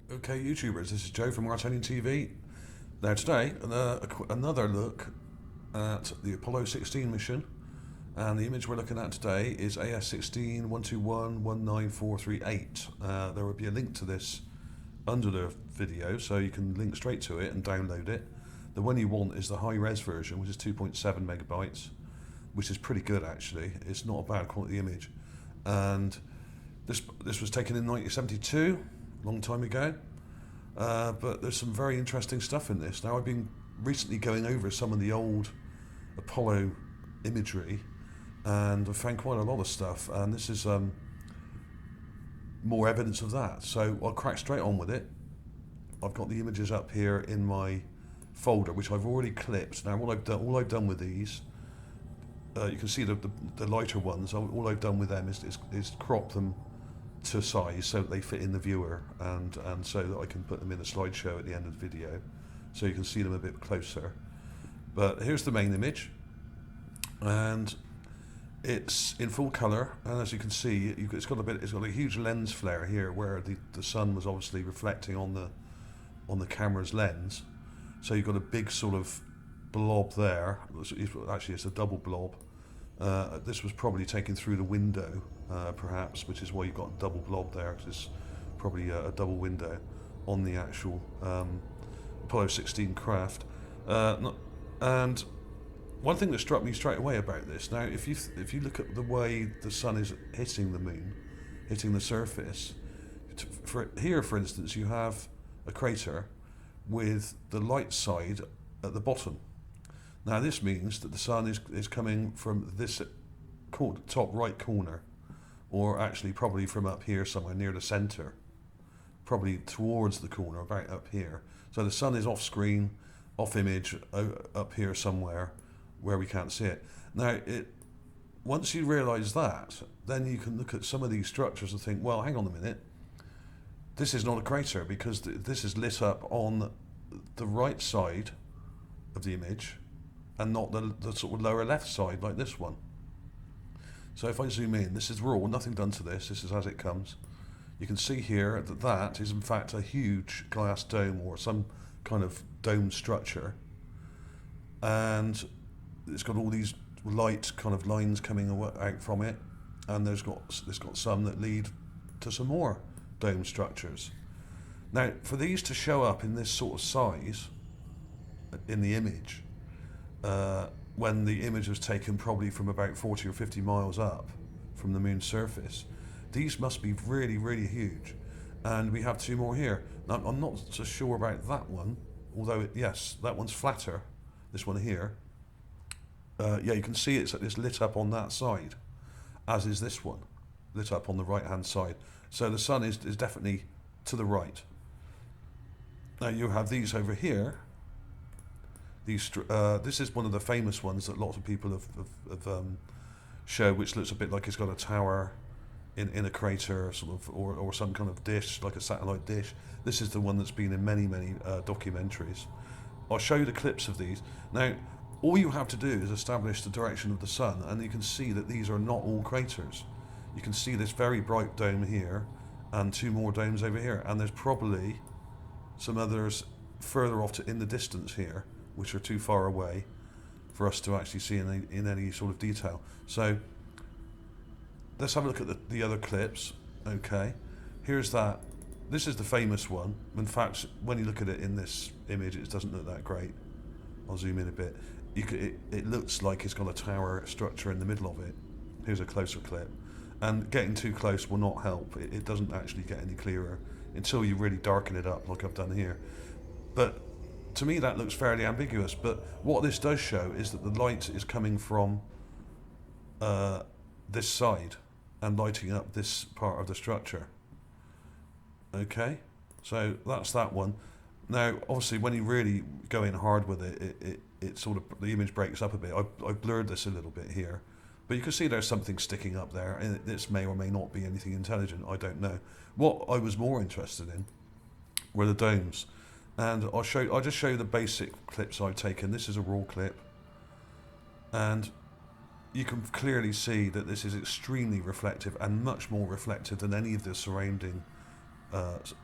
Okay, YouTubers, this is Joe from ArtAlienTV. Now today, another look at the Apollo 16 mission, and the image we're looking at today is AS16 121-19438. There will be a link to this under the video, so you can link straight to it and download it. The one you want is the high-res version, which is 2.7 megabytes, which is pretty good actually. It's not a bad quality image, and this was taken in 1972. Long time ago, but there's some very interesting stuff in this. Now, I've been recently going over some of the old Apollo imagery, and I've found quite a lot of stuff, and this is more evidence of that. So I'll crack straight on with it. I've got the images up here in my folder, which I've already clipped. Now, all I've done with these, you can see the lighter ones. All I've done with them is crop them to size so that they fit in the viewer, and so that I can put them in a slideshow at the end of the video so you can see them a bit closer. But here's the main image, and it's in full color, and as you can see, it's got a huge lens flare here where the sun was obviously reflecting on the camera's lens, so you've got a big sort of blob there. Actually, it's a double blob. This was probably taken through the window, perhaps, which is why you've got a double blob there, because it's probably a double window on the actual Apollo 16 craft. And one thing that struck me straight away about this, now if you look at the way the sun is hitting the moon, hitting the surface, here for instance you have a crater with the light side at the bottom. Now this means that the sun is coming from this top right corner, or actually probably from up here somewhere near the centre, probably towards the corner, about up here. So the sun is off screen, off image, up here somewhere where we can't see it. Now, once you realise that, then you can look at some of these structures and think, well, hang on a minute, this is not a crater, because this is lit up on the right side of the image, and not the sort of lower left side like this one. So if I zoom in, this is raw, nothing done to this is as it comes. You can see here that is in fact a huge glass dome, or some kind of dome structure, and it's got all these light kind of lines coming out from it, and it's got some that lead to some more dome structures. Now, for these to show up in this sort of size in the image, when the image was taken probably from about 40 or 50 miles up from the moon's surface, these must be really, really huge. And we have two more here. Now, I'm not so sure about that one, although yes, that one's flatter, this one here. Yeah, you can see it's lit up on that side, as is this one, lit up on the right hand side. So the sun is definitely to the right. Now you have these over here. This is one of the famous ones that lots of people have showed, which looks a bit like it's got a tower in a crater, sort of, or some kind of dish, like a satellite dish. This is the one that's been in many documentaries. I'll show you the clips of these. Now, all you have to do is establish the direction of the sun, and you can see that these are not all craters. You can see this very bright dome here, and two more domes over here, and there's probably some others further off in the distance here, which are too far away for us to actually see in any sort of detail. So let's have a look at the other clips. Okay, here's that. This is the famous one. In fact, when you look at it in this image, it doesn't look that great. I'll zoom in a bit. It looks like it's got a tower structure in the middle of it. Here's a closer clip. And getting too close will not help. It doesn't actually get any clearer until you really darken it up like I've done here. But to me that looks fairly ambiguous, but what this does show is that the light is coming from this side and lighting up this part of the structure. Okay, so that's that one. Now obviously when you really go in hard with it sort of, the image breaks up a bit. I've blurred this a little bit here, but you can see there's something sticking up there, and this may or may not be anything intelligent, I don't know. What I was more interested in were the domes. And I'll just show you the basic clips I've taken. This is a raw clip, and you can clearly see that this is extremely reflective, and much more reflective than any of the surrounding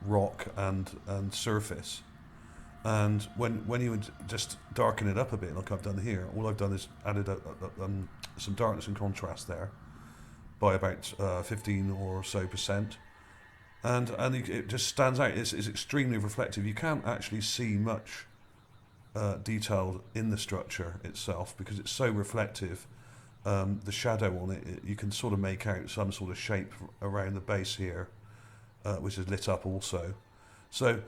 rock and surface. And when you would just darken it up a bit, like I've done here, all I've done is added some darkness and contrast there by about 15 or so percent, and it just stands out. It's extremely reflective. You can't actually see much detail in the structure itself because it's so reflective. The shadow on it, you can sort of make out some sort of shape around the base here, which is lit up also. So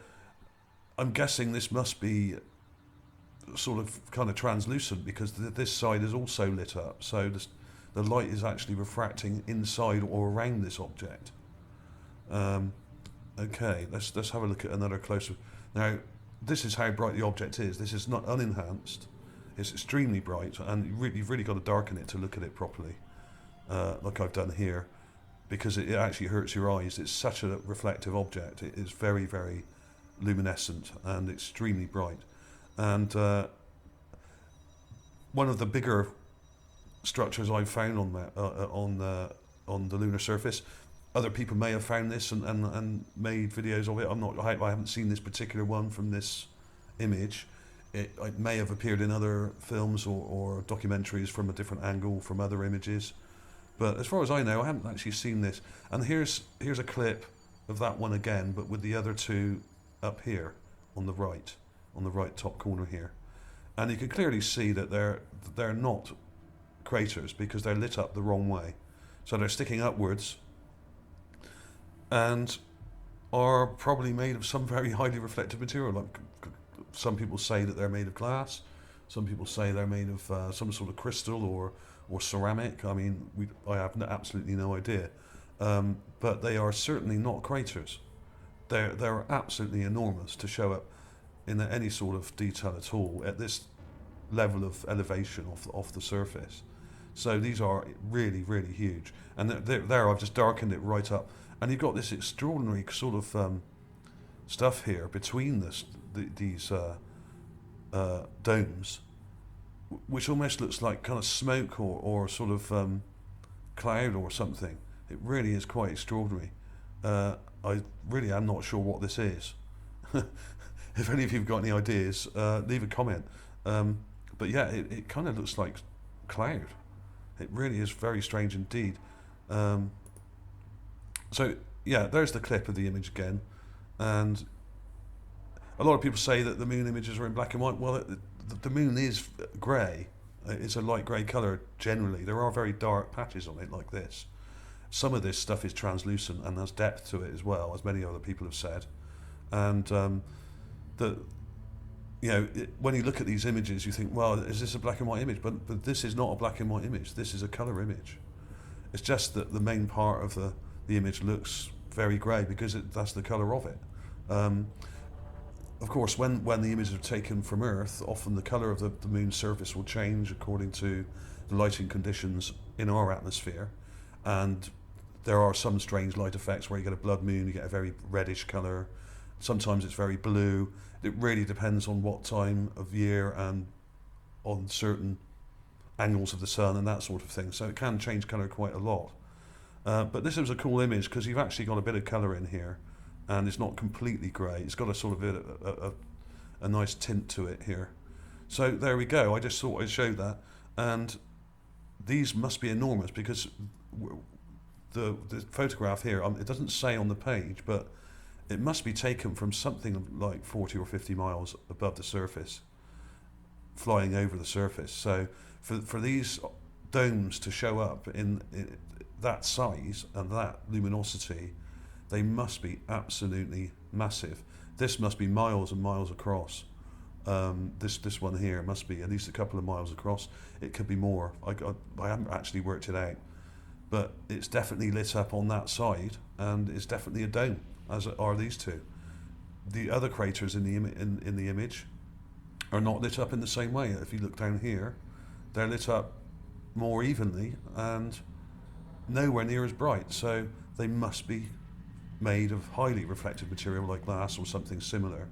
I'm guessing this must be sort of kind of translucent because this side is also lit up. So the light is actually refracting inside or around this object. Okay, let's have a look at another closer. Now, this is how bright the object is. This is not unenhanced. It's extremely bright, and you've really got to darken it to look at it properly, like I've done here, because it actually hurts your eyes. It's such a reflective object. It is very, very luminescent and extremely bright. And one of the bigger structures I've found on the lunar surface, other people may have found this and made videos of it. I haven't seen this particular one from this image. It may have appeared in other films or documentaries from a different angle from other images, but as far as I know, I haven't actually seen this. And here's a clip of that one again, but with the other two up here on the right top corner here, and you can clearly see that they're not craters because they're lit up the wrong way. So they're sticking upwards and are probably made of some very highly reflective material. Like some people say that they're made of glass, some people say they're made of some sort of crystal or ceramic. I mean, I have absolutely no idea, but they are certainly not craters. They're absolutely enormous to show up in any sort of detail at all at this level of elevation off the surface. So these are really, really huge. And there I've just darkened it right up. And you've got this extraordinary sort of stuff here between these domes, which almost looks like kind of smoke or sort of cloud or something. It really is quite extraordinary. I really am not sure what this is. If any of you have got any ideas, leave a comment. But yeah, it kind of looks like cloud. It really is very strange indeed. So yeah, there's the clip of the image again. And a lot of people say that the moon images are in black and white. Well, the moon is grey. It's a light grey colour generally. There are very dark patches on it like this. Some of this stuff is translucent and has depth to it as well, as many other people have said. And when you look at these images, you think, well, is this a black and white image? But this is not a black and white image. This is a colour image. It's just that the main part of the image looks very grey because that's the colour of it. Of course, when the images are taken from Earth, often the colour of the moon's surface will change according to the lighting conditions in our atmosphere. And there are some strange light effects where you get a blood moon, you get a very reddish colour. Sometimes it's very blue. It really depends on what time of year and on certain angles of the sun and that sort of thing. So it can change colour quite a lot. But this is a cool image because you've actually got a bit of colour in here, and it's not completely grey. It's got a sort of a nice tint to it here. So there we go. I just thought I'd show that. And these must be enormous because the photograph here, it doesn't say on the page, but it must be taken from something like 40 or 50 miles above the surface, flying over the surface. So for these domes to show up in that size and that luminosity, they must be absolutely massive. This must be miles and miles across. This one here must be at least a couple of miles across. It could be more. I haven't actually worked it out, but it's definitely lit up on that side, and it's definitely a dome, as are these two. The other craters in the image are not lit up in the same way. If you look down here, they're lit up more evenly and nowhere near as bright. So they must be made of highly reflective material like glass or something similar,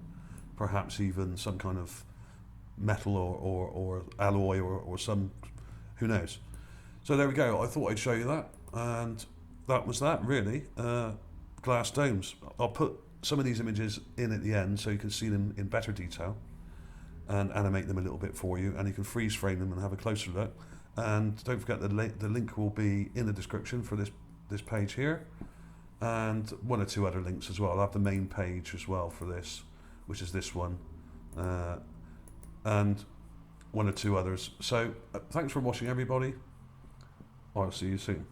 perhaps even some kind of metal or alloy or some, who knows. So there we go. I thought I'd show you that, and that was that really. glass domes. I'll put some of these images in at the end so you can see them in better detail and animate them a little bit for you, and you can freeze frame them and have a closer look. And don't forget the link will be in the description for this page here, and one or two other links as well. I'll have the main page as well for this, which is this one, and one or two others. So thanks for watching, everybody. I'll see you soon.